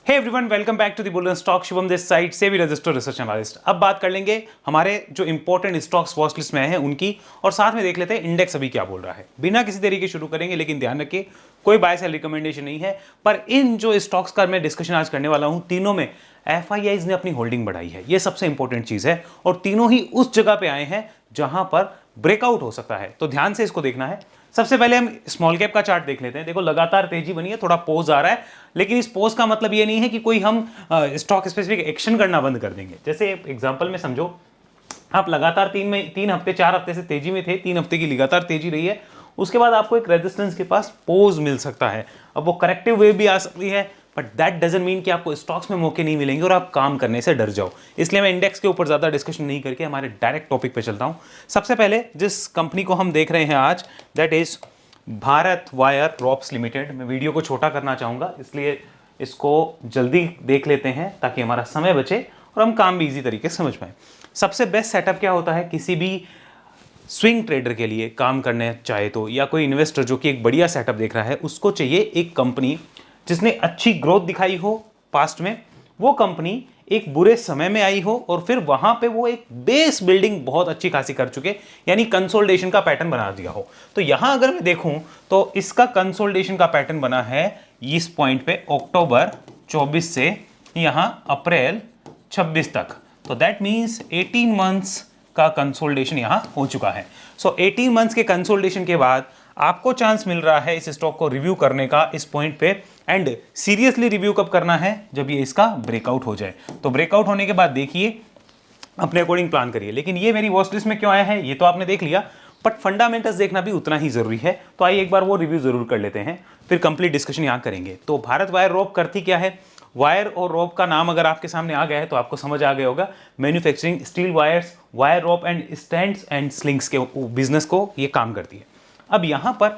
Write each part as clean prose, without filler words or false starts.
Hey everyone, welcome back to the bullion stock. Shubham this side से भी registered research analyst. अब बात कर लेंगे हमारे जो इंपॉर्टेंट स्टॉक्स वॉच लिस्ट में आए हैं उनकी, और साथ में देख लेते हैं इंडेक्स अभी क्या बोल रहा है। बिना किसी तरीके शुरू करेंगे, लेकिन ध्यान रखिए कोई बाय सेल रिकमेंडेशन नहीं है। पर इन जो स्टॉक्स का मैं डिस्कशन आज करने वाला हूं, तीनों में एफआईआईज ने अपनी होल्डिंग बढ़ाई है। ये सबसे इंपॉर्टेंट चीज है, और तीनों ही उस जगह पे आए हैं जहां पर ब्रेकआउट हो सकता है। तो ध्यान से इसको देखना है। सबसे पहले हम स्मॉल कैप का चार्ट देख लेते हैं। देखो लगातार तेजी बनी है, थोड़ा पोज आ रहा है, लेकिन इस पोज का मतलब ये नहीं है कि कोई हम स्टॉक स्पेसिफिक एक्शन करना बंद कर देंगे। जैसे एग्जांपल में समझो, आप लगातार 3 हफ्ते 4 हफ्ते से तेजी में थे, 3 हफ्ते की लगातार तेजी रही है, उसके बाद आपको एक रेजिस्टेंस के पास पोज मिल सकता है। अब वो करेक्टिव वेव भी आ सकती है, बट दैट डजंट मीन कि आपको स्टॉक्स में मौके नहीं मिलेंगे और आप काम करने से डर जाओ। इसलिए मैं इंडेक्स के ऊपर ज्यादा डिस्कशन नहीं करके हमारे डायरेक्ट टॉपिक पे चलता हूं। सबसे पहले जिस कंपनी को हम देख रहे हैं आज, that is Bharat wire ropes limited. मैं वीडियो को छोटा करना चाहूंगा, इसलिए इसको जल्दी देख लेते हैं ताकि हमारा समय बचे और हम काम भी इजी तरीके से समझ पाए। सबसे बेस्ट सेटअप क्या होता है किसी भी स्विंग ट्रेडर के लिए काम करने चाहे तो, या कोई इन्वेस्टर जो कि एक बढ़िया सेटअप देख रहा है, उसको चाहिए एक कंपनी जिसने अच्छी ग्रोथ दिखाई हो पास्ट में, वो कंपनी एक बुरे समय में आई हो और फिर वहां पे वो एक बेस बिल्डिंग बहुत अच्छी खासी कर चुके, यानी कंसोलिडेशन का पैटर्न बना दिया हो। तो यहां अगर मैं देखूं तो इसका कंसोलिडेशन का पैटर्न बना है इस पॉइंट पे अक्टूबर 24 से यहां अप्रैल 26 तक। तो दैट मींस 18 मंथ्स का कंसोलिडेशन यहां हो चुका है। सो 18 मंथ्स के कंसोलिडेशन के बाद आपको चांस मिल रहा है इस स्टॉक को रिव्यू करने का इस पॉइंट पे। एंड सीरियसली रिव्यू कब करना है? जब ये इसका ब्रेकआउट हो जाए। तो ब्रेकआउट होने के बाद देखिए, अपने अकॉर्डिंग प्लान करिए। लेकिन ये मेरी वॉच लिस्ट में क्यों आया है ये तो आपने देख लिया, बट फंडामेंटल्स देखना भी उतना ही जरूरी है। तो आइए एक बार वो रिव्यू जरूर कर लेते हैं, फिर कंप्लीट डिस्कशन यहाँ करेंगे। तो भारत वायर रोप करती क्या है? वायर और रोप का नाम अगर आपके सामने आ गया है तो आपको समझ आ गया होगा, manufacturing steel wires, wire rope and stands and slings के बिजनेस को ये काम करती है। अब यहां पर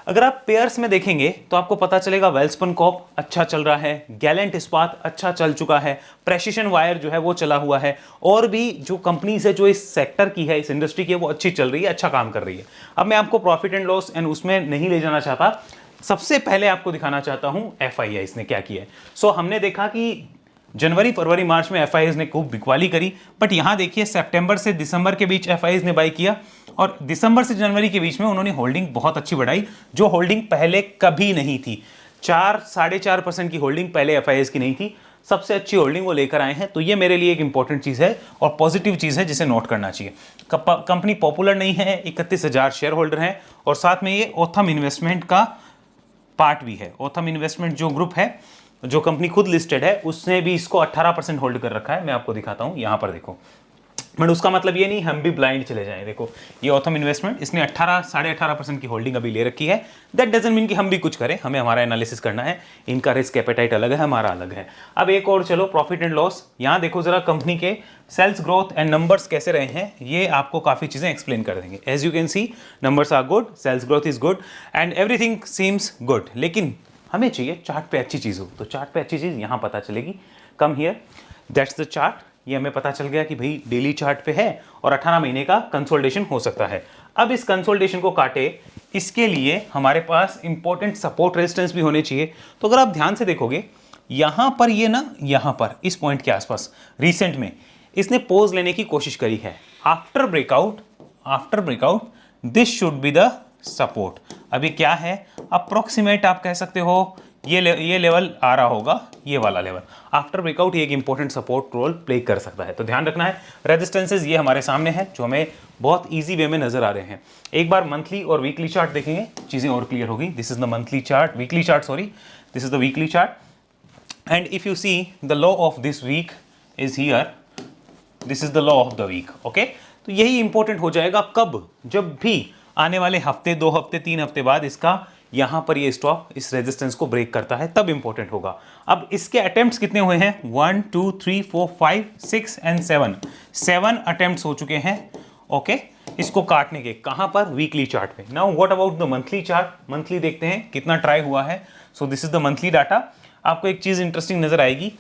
अगर आप पेयर्स में देखेंगे तो आपको पता चलेगा वेल्सपन कॉर्प अच्छा चल रहा है, गैलेंट इस्पात अच्छा चल चुका है, प्रेसिशन वायर जो है वो चला हुआ है, और भी जो कंपनीज है जो इस सेक्टर की है, इस इंडस्ट्री की है, वो अच्छी चल रही है, अच्छा काम कर रही है। अब मैं आपको प्रॉफिट एंड लॉस एंड उसमें नहीं ले जाना चाहता, सबसे पहले आपको दिखाना चाहता हूं एफआईआई ने क्या किया है। सो हमने देखा कि जनवरी फरवरी मार्च में एफआईआई ने खूब बिकवाली करी, बट यहां देखिए सितंबर से दिसंबर के बीच एफआईआई ने बाई किया, और दिसंबर से जनवरी के बीच में उन्होंने होल्डिंग बहुत अच्छी बढ़ाई, जो होल्डिंग पहले कभी नहीं थी। 4-4.5% की होल्डिंग पहले एफआईआई की नहीं थी, सबसे अच्छी होल्डिंग वो लेकर आए हैं। तो ये मेरे लिए एक इंपॉर्टेंट चीज है और पॉजिटिव चीज है जिसे नोट करना चाहिए। कंपनी पॉपुलर नहीं है, 31,000 शेयर होल्डर हैं, और साथ में ये ओथम इन्वेस्टमेंट का पार्ट भी है। ओथम इन्वेस्टमेंट जो ग्रुप है, जो कंपनी खुद लिस्टेड है, उसने भी इसको 18% होल्ड कर रखा है। मैं आपको दिखाता हूं, यहां पर देखो। बट उसका मतलब ये नहीं हम भी ब्लाइंड चले जाएं। देखो ये ओथम इन्वेस्टमेंट, इसने 18-18.5% की होल्डिंग अभी ले रखी है। दैट डजंट मीन कि हम भी कुछ करें, हमें हमारा एनालिसिस करना है। इनका रिस्क एपेटाइट अलग है, हमारा अलग है। अब एक और चलो, प्रॉफिट एंड लॉस। यहां देखो जरा कंपनी के सेल्स ग्रोथ एंड नंबर्स कैसे रहे हैं, ये आपको काफी चीजें एक्सप्लेन कर देंगे। As you can see, numbers are good, sales growth is good and everything seems good. लेकिन हमें चाहिए चार्ट पे अच्छी चीज हो, तो चार्ट पे अच्छी चीज यहां पता चलेगी। Come here, that's the chart. ये हमें पता चल गया कि भाई डेली चार्ट पे है और 18 महीने का कंसोलिडेशन हो सकता है। अब इस कंसोलिडेशन को काटे, इसके लिए हमारे पास इंपॉर्टेंट सपोर्ट रेजिस्टेंस भी होने चाहिए। तो अगर आप ध्यान से देखोगे, यहां पर ये ना, यहां पर इस पॉइंट के आसपास रिसेंट में इसने पोज लेने की कोशिश करी है। After breakout this should be the support. अभी क्या है, अप्रोक्सीमेट आप कह सकते हो, ये लेवल आ रहा होगा, ये वाला लेवल। आफ्टर ब्रेकआउट ये एक इंपॉर्टेंट सपोर्ट रोल प्ले कर सकता है। तो ध्यान रखना है, रेजिस्टेंसेस ये हमारे सामने हैं जो हमें बहुत इजी वे में नजर आ रहे हैं। एक बार मंथली और वीकली चार्ट देखेंगे, चीजें और क्लियर होगी। This is the monthly chart, weekly chart sorry, this is the weekly chart. And if you see the low of this week is here, this is the low of the week. Okay, तो यही important हो जाएगा कब, जब भी आने वाले हफ्ते, 2 हफ्ते, 3 हफ्ते बाद इसका यहां पर ये स्टॉक इस रेजिस्टेंस को ब्रेक करता है, तब इंपॉर्टेंट होगा। अब इसके अटेम्प्ट्स कितने हुए हैं? 1 2 3 4 5 6 एंड 7 अटेम्प्ट्स हो चुके हैं। ओके, इसको काटने के कहां पर? वीकली चार्ट पे। Now what about the monthly chart? Monthly देखते हैं कितना ट्राई हुआ है। So this is the monthly data. आपको एक चीज इंटरेस्टिंग नजर आएगी,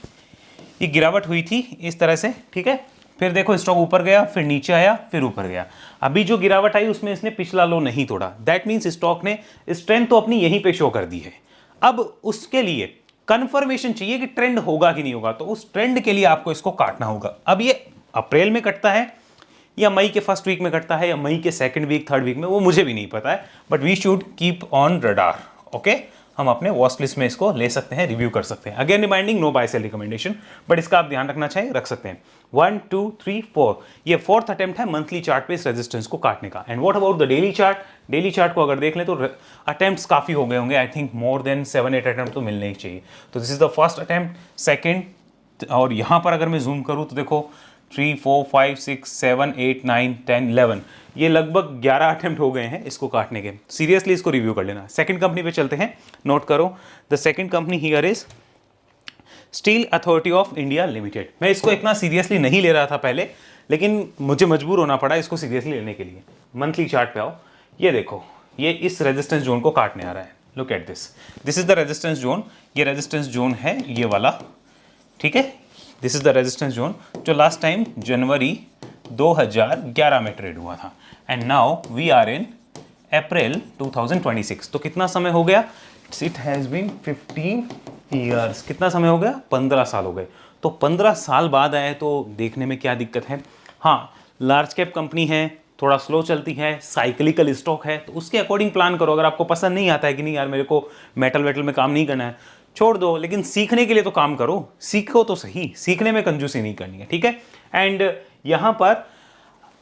ये गिरावट हुई थी इस तरह से, ठीक है, फिर देखो स्टॉक ऊपर गया, फिर नीचे आया, फिर ऊपर गया। अभी जो गिरावट आई उसमें इसने पिछला लो नहीं तोड़ा। दैट मींस स्टॉक ने स्ट्रेंथ तो अपनी यहीं पे शो कर दी है। अब उसके लिए कंफर्मेशन चाहिए कि ट्रेंड होगा कि नहीं होगा, तो उस ट्रेंड के लिए आपको इसको काटना होगा। अब ये अप्रैल में कटता है या मई के फर्स्ट वीक में कटता है या मई के सेकंड वीक थर्ड वीक में, वो मुझे भी नहीं पता है, but we should keep on radar. Okay, हम अपने वॉच लिस्ट में इसको ले सकते हैं, रिव्यू कर सकते हैं। Again reminding, no buy sell recommendation, but इसका आप ध्यान रखना चाहिए, रख सकते हैं। 1 2 3 4, ये फोर्थ अटेम्प्ट है मंथली चार्ट पे इस रेजिस्टेंस को काटने का। And what about the daily chart? Daily chart को अगर देख लें तो अटेम्प्ट्स काफी हो गए होंगे, I think more than 7-8 attempt तो मिलने ही चाहिए। तो this is the first attempt, second, और यहां पर अगर मैं जूम करूं तो देखो 3 4 5 6 7 8 9 10 11, ये लगभग 11 अटेम्प्ट हो गए हैं इसको काटने के। सीरियसली इसको रिव्यू कर लेना। सेकंड कंपनी पे चलते हैं, नोट करो। The second company here is steel authority of India limited. मैं इसको इतना सीरियसली नहीं ले रहा था पहले, लेकिन मुझे मजबूर होना पड़ा इसको सीरियसली लेने के लिए। मंथली चार्ट पे आओ, ये देखो, ये इस रेजिस्टेंस जोन को काटने आ रहा है। Look at this, this is the resistance zone. ये रेजिस्टेंस जोन है ये वाला, ठीक है। This is the resistance zone जो लास्ट टाइम जनवरी 2011 में ट्रेड हुआ था, and now we are in April 2026। तो कितना समय हो गया? It has been 15 years. कितना समय हो गया? 15 साल हो गए। तो 15 साल बाद आए तो देखने में क्या दिक्कत है? हाँ, लार्ज कैप कंपनी है, थोड़ा स्लो चलती है, साइक्लिकल स्टॉक है, तो उसके अकॉर्डिंग प्लान करो। अगर आपको पसंद नहीं आता है कि नहीं यार मेरे को मेटल वेटल में काम नहीं करना है, छोड़ दो, लेकिन सीखने के लिए तो काम करो, सीखो तो सही, सीखने में कंजूसी नहीं करनी है, ठीक है। एंड यहां पर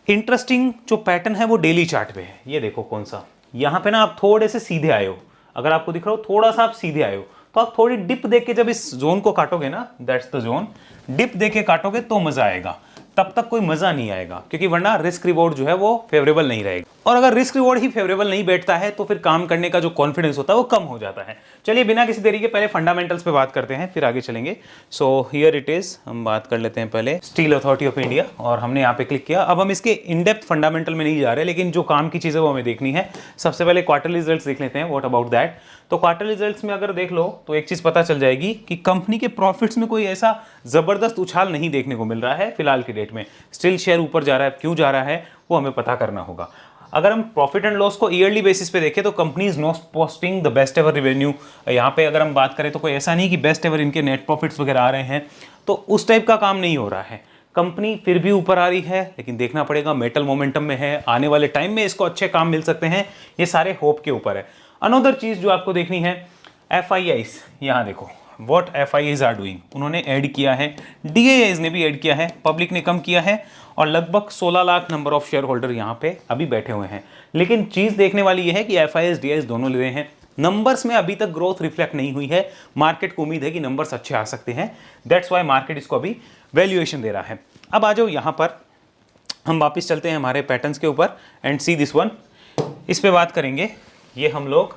इंटरेस्टिंग जो पैटर्न है वो डेली चार्ट पे है। ये देखो कौन सा, यहां पे ना आप थोड़े से सीधे आए हो, अगर आपको दिख रहा हो थोड़ा सा आप सीधे आए हो, तो आप थोड़ी डिप देख के जब इस जोन को काटोगे ना, दैट्स द जोन, डिप देख के काटोगे तो मजा आएगा, तब तक कोई मजा नहीं आएगा, क्योंकि वरना रिस्क रिवॉर्ड जो है वो फेवरेबल नहीं रहेगा। और अगर रिस्क रिवॉर्ड ही फेवरेबल नहीं बैठता है तो फिर काम करने का जो कॉन्फिडेंस होता है वो कम हो जाता है। चलिए बिना किसी देरी के पहले फंडामेंटल्स पे बात करते हैं, फिर आगे चलेंगे। सो हियर इट इज, हम बात कर लेते हैं पहले स्टील अथॉरिटी ऑफ इंडिया, और हमने यहाँ पे क्लिक किया। अब हम इसके इन डेप्थ फंडामेंटल में नहीं जा रहे, लेकिन जो काम की चीज़ें वो हमें देखनी है। सबसे पहले क्वार्टरली रिजल्ट्स देख लेते हैं, व्हाट अबाउट दैट। तो क्वार्टर रिजल्ट्स में अगर देख लो तो एक चीज पता चल जाएगी कि कंपनी के प्रॉफिट्स में कोई ऐसा जबरदस्त उछाल नहीं देखने को मिल रहा है फिलहाल की डेट में। स्टिल शेयर ऊपर जा रहा है, क्यों जा रहा है वो हमें पता करना होगा। अगर हम प्रॉफिट एंड लॉस को ईयरली बेसिस पे देखें तो company is not posting the best ever revenue. यहाँ पे अगर हम बात करें तो कोई ऐसा नहीं कि बेस्ट एवर इनके नेट प्रॉफिट्स वगैरह आ रहे हैं, तो उस टाइप का काम नहीं हो रहा है। कंपनी फिर भी ऊपर आ रही है, लेकिन देखना पड़ेगा, मेटल मोमेंटम में है, आने वाले टाइम में इसको अच्छे काम मिल सकते हैं, ये सारे होप के ऊपर है। अनदर चीज जो आपको देखनी है, FIIs, यहाँ देखो व्हाट FIIs आर डूइंग। उन्होंने ऐड किया है, DIIs ने भी ऐड किया है, पब्लिक ने कम किया है, और लगभग 16 lakh number of share holder यहाँ पे अभी बैठे हुए हैं। लेकिन चीज देखने वाली ये है कि FIIs DIIs दोनों ले रहे हैं। नंबर्स में अभी तक ग्रोथ रिफ्लेक्ट नहीं हुई है, मार्केट को उम्मीद है कि नंबर्स अच्छे आ सकते हैं, दैट्स वाई मार्केट इसको अभी वैल्यूएशन दे रहा है। अब आ जाओ यहाँ पर, हम वापस चलते हैं हमारे पैटर्न्स के ऊपर एंड सी दिस वन, इस पे बात करेंगे। ये हम लोग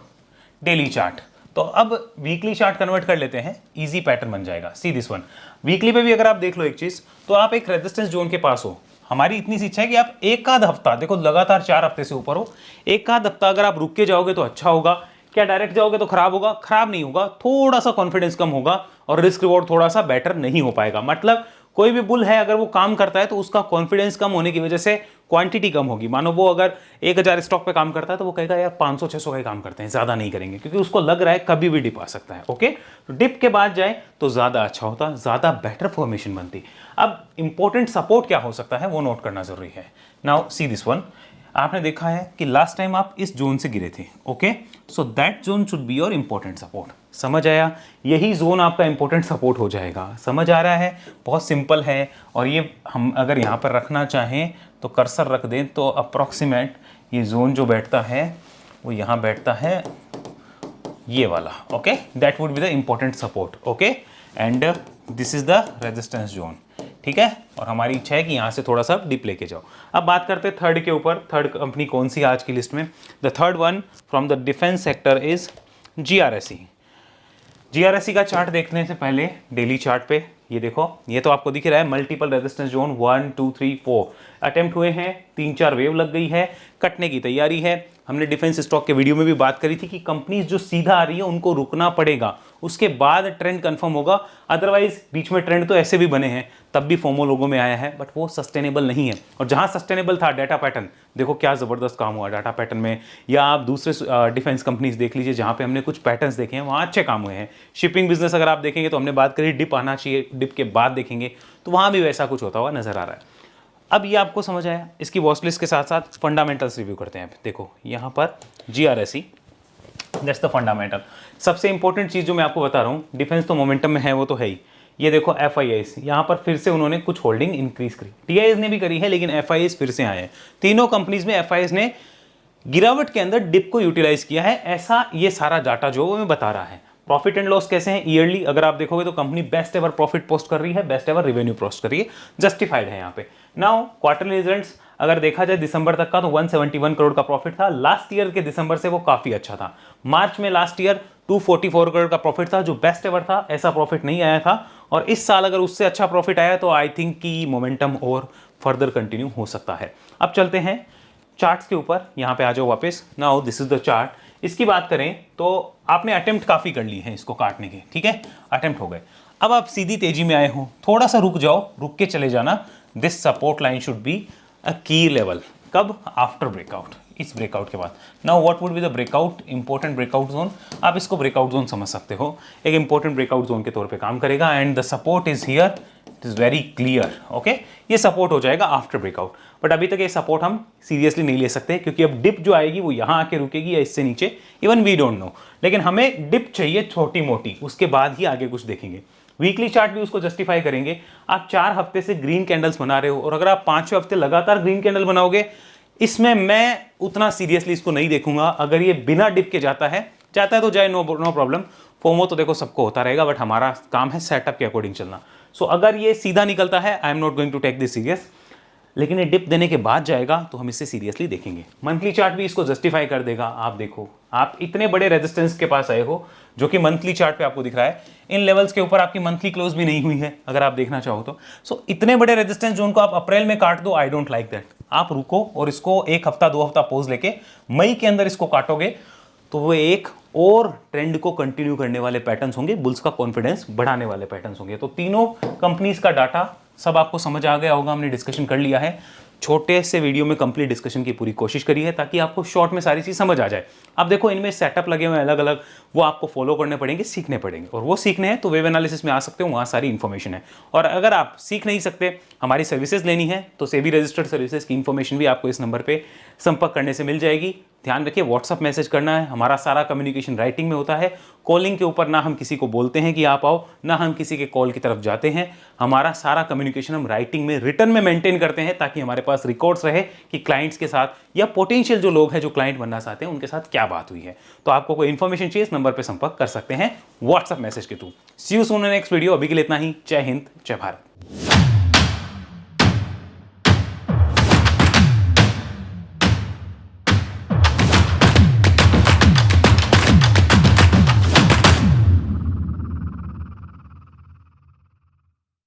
डेली चार्ट, तो अब वीकली चार्ट कन्वर्ट कर लेते हैं, इजी पैटर्न बन जाएगा। सी दिस वन, वीकली पे भी अगर आप देख लो एक चीज, तो आप एक रेजिस्टेंस जोन के पास हो। हमारी इतनी सी इच्छा है कि आप एक आध हफ्ता, देखो लगातार 4 हफ्ते से ऊपर हो, एक आध हफ्ता अगर आप रुक के जाओगे तो अच्छा होगा। क्या डायरेक्ट जाओगे तो खराब होगा? खराब नहीं होगा, थोड़ा सा कॉन्फिडेंस कम होगा और रिस्क रिवॉर्ड थोड़ा सा बेटर नहीं हो पाएगा। मतलब कोई भी बुल है अगर वो काम करता है तो उसका कॉन्फिडेंस कम होने की वजह से क्वांटिटी कम होगी। मानो वो अगर 1000 स्टॉक पे काम करता है तो वो कहेगा यार 500-600 का ही काम करते हैं, ज्यादा नहीं करेंगे, क्योंकि उसको लग रहा है कभी भी डिप आ सकता है। ओके, तो डिप के बाद जाए तो ज्यादा अच्छा होता, ज्यादा बेटर फॉर्मेशन बनती। अब इंपॉर्टेंट सपोर्ट क्या हो सकता है वो नोट करना जरूरी है। नाउ सी दिस वन, आपने देखा है कि लास्ट टाइम आप इस जोन से गिरे थे। Okay, so that zone should be your important support. समझ आया? यही जोन आपका इंपॉर्टेंट सपोर्ट हो जाएगा। समझ आ रहा है? बहुत सिंपल है। और ये हम अगर यहाँ पर रखना चाहें तो कर्सर रख दें तो अप्रॉक्सीमेट ये जोन जो बैठता है वो यहाँ बैठता है, ये वाला। Okay, that would be the important support. Okay, and this is the resistance zone, ठीक है। और हमारी इच्छा है कि यहाँ से थोड़ा सा डिप लेके जाओ। अब बात करते हैं थर्ड के ऊपर। थर्ड कंपनी कौन सी आज की लिस्ट में? The third one from the defence sector is GRSE। GRSE का चार्ट देखने से पहले डेली चार्ट पे ये देखो, ये तो आपको दिख रहा है मल्टीपल रेजिस्टेंस जोन 1 2 3 4 अटेम्प्ट हुए हैं, 3-4 वेव लग गई है, कटने की तैयारी है। हमने डिफेंस स्टॉक के वीडियो में भी बात करी थी कि कंपनीज जो सीधा आ रही है उनको रुकना पड़ेगा, उसके बाद ट्रेंड कंफर्म होगा। अदरवाइज बीच में ट्रेंड तो ऐसे भी बने हैं, तब भी फोमो लोगों में आया है, बट वो सस्टेनेबल नहीं है। और जहां सस्टेनेबल था डाटा पैटर्न, देखो क्या ज़बरदस्त काम हुआ डाटा पैटर्न में, या आप दूसरे डिफेंस कंपनीज देख लीजिए जहां पे हमने कुछ पैटर्न्स देखे हैं, वहां अच्छे काम हुए हैं। शिपिंग बिजनेस अगर आप देखेंगे तो हमने बात करी डिप आना चाहिए, डिप के बाद देखेंगे तो वहां भी वैसा कुछ होता हुआ नजर आ रहा है। अब ये आपको समझ आया। इसकी वॉच लिस्ट के साथ साथ फंडामेंटल्स रिव्यू करते हैं। देखो यहाँ पर GRSE, दैट्स द फंडामेंटल। सबसे इंपॉर्टेंट चीज़ जो मैं आपको बता रहा हूँ, डिफेंस तो मोमेंटम में है, वो तो है ही। ये देखो FIIs, यहाँ पर फिर से उन्होंने कुछ होल्डिंग इंक्रीज करी, TIs ने भी करी है, लेकिन FIIs फिर से आए हैं। तीनों कंपनीज में FIIs ने गिरावट के अंदर डिप को यूटिलाइज किया है, ऐसा ये सारा डाटा जो वो मैं बता रहा है। प्रॉफिट एंड लॉस कैसे हैं ईयरली, अगर आप देखोगे तो company best ever profit post कर रही है, बेस्ट एवर रेवेन्यू पोस्ट कर रही है, जस्टिफाइड है यहाँ पे। नाउ क्वार्टरली रिजल्ट्स अगर देखा जाए दिसंबर तक का तो 171 करोड़ का प्रॉफिट था। लास्ट ईयर के दिसंबर से वो काफी अच्छा था। मार्च में लास्ट ईयर 244 करोड़ का प्रॉफिट था, जो बेस्ट एवर था, ऐसा प्रॉफिट नहीं आया था। और इस साल अगर उससे अच्छा प्रॉफिट आया तो आई थिंक कि मोमेंटम और फर्दर कंटिन्यू हो सकता है। अब चलते हैं चार्ट्स के ऊपर, यहाँ पे आ जाओ वापस। Now this is the chart. इसकी बात करें तो आपने अटेम्प्ट काफ़ी कर ली है इसको काटने के, ठीक है, अटेम्प्ट हो गए। अब आप सीधी तेजी में आए हो, थोड़ा सा रुक जाओ, रुक के चले जाना। This support line should be a की लेवल। कब? आफ्टर ब्रेकआउट, इस ब्रेकआउट के बाद। Now what would be the breakout, important breakout zone. आप इसको ब्रेकआउट जोन समझ सकते हो, एक इंपॉर्टेंट ब्रेकआउट जोन के तौर पे काम करेगा। And the support is here, it is very clear. Okay, ये सपोर्ट हो जाएगा आफ्टर ब्रेकआउट, बट अभी तक ये सपोर्ट हम सीरियसली नहीं ले सकते, क्योंकि अब डिप जो आएगी वो यहाँ आके रुकेगी या इससे नीचे, इवन वी डोंट नो। लेकिन हमें डिप चाहिए छोटी मोटी, उसके बाद ही आगे कुछ देखेंगे। वीकली चार्ट भी उसको जस्टिफाई करेंगे। आप 4 हफ्ते से ग्रीन कैंडल्स बना रहे हो, और अगर आप 5वें हफ्ते लगातार ग्रीन कैंडल बनाओगे, इसमें मैं उतना सीरियसली इसको नहीं देखूंगा। अगर ये बिना डिप के जाता है तो जाए, नो प्रॉब्लम। फोमो तो देखो सबको होता रहेगा, बट हमारा काम है सेटअप के अकॉर्डिंग चलना। सो अगर ये सीधा निकलता है, I am not going to take this serious. लेकिन ये डिप देने के बाद जाएगा तो हम इससे सीरियसली देखेंगे। मंथली चार्ट भी इसको जस्टिफाई कर देगा। आप देखो, आप इतने बड़े रेजिस्टेंस के पास आए हो, जो कि मंथली चार्ट पे आपको दिख रहा है। इन लेवल्स के ऊपर आपकी मंथली क्लोज भी नहीं हुई है, अगर आप देखना चाहो तो। सो इतने बड़े रेजिस्टेंस जोन को आप अप्रैल में काट दो, आई डोंट लाइक दैट। आप रुको और इसको 1 हफ्ता 2 हफ्ता पोज लेके मई के अंदर इसको काटोगे, तो वो एक और ट्रेंड को कंटिन्यू करने वाले पैटर्न्स होंगे, बुल्स का कॉन्फिडेंस बढ़ाने वाले पैटर्न्स होंगे। तो तीनों कंपनीज का डाटा सब आपको समझ आ गया होगा, हमने डिस्कशन कर लिया है। छोटे से वीडियो में कंप्लीट डिस्कशन की पूरी कोशिश करी है, ताकि आपको शॉर्ट में सारी चीज़ समझ आ जाए। अब देखो, इनमें सेटअप लगे हुए हैं अलग अलग, वो आपको फॉलो करने पड़ेंगे, सीखने पड़ेंगे। और वो सीखने हैं तो वेब एनालिसिस में आ सकते हो, वहाँ सारी इन्फॉर्मेशन है। और अगर आप सीख नहीं सकते, हमारी सर्विसेज लेनी है, तो सेबी रजिस्टर्ड सर्विसेज की इन्फॉर्मेशन भी आपको इस नंबर पर संपर्क करने से मिल जाएगी। ध्यान रखिए, व्हाट्सअप मैसेज करना है। हमारा सारा कम्युनिकेशन राइटिंग में होता है। कॉलिंग के ऊपर ना हम किसी को बोलते हैं कि आप आओ, ना हम किसी के कॉल की तरफ जाते हैं। हमारा सारा कम्युनिकेशन हम राइटिंग में, रिटर्न में मेंटेन करते हैं, ताकि हमारे पास रिकॉर्ड्स रहे कि क्लाइंट्स के साथ या पोटेंशियल जो लोग हैं जो क्लाइंट बनना चाहते हैं, उनके साथ क्या बात हुई है। तो आपको कोई इन्फॉर्मेशन चाहिए, इस नंबर पर संपर्क कर सकते हैं व्हाट्सअप मैसेज के through. See you soon in next video. अभी के लिए इतना ही। जय हिंद, जय भारत।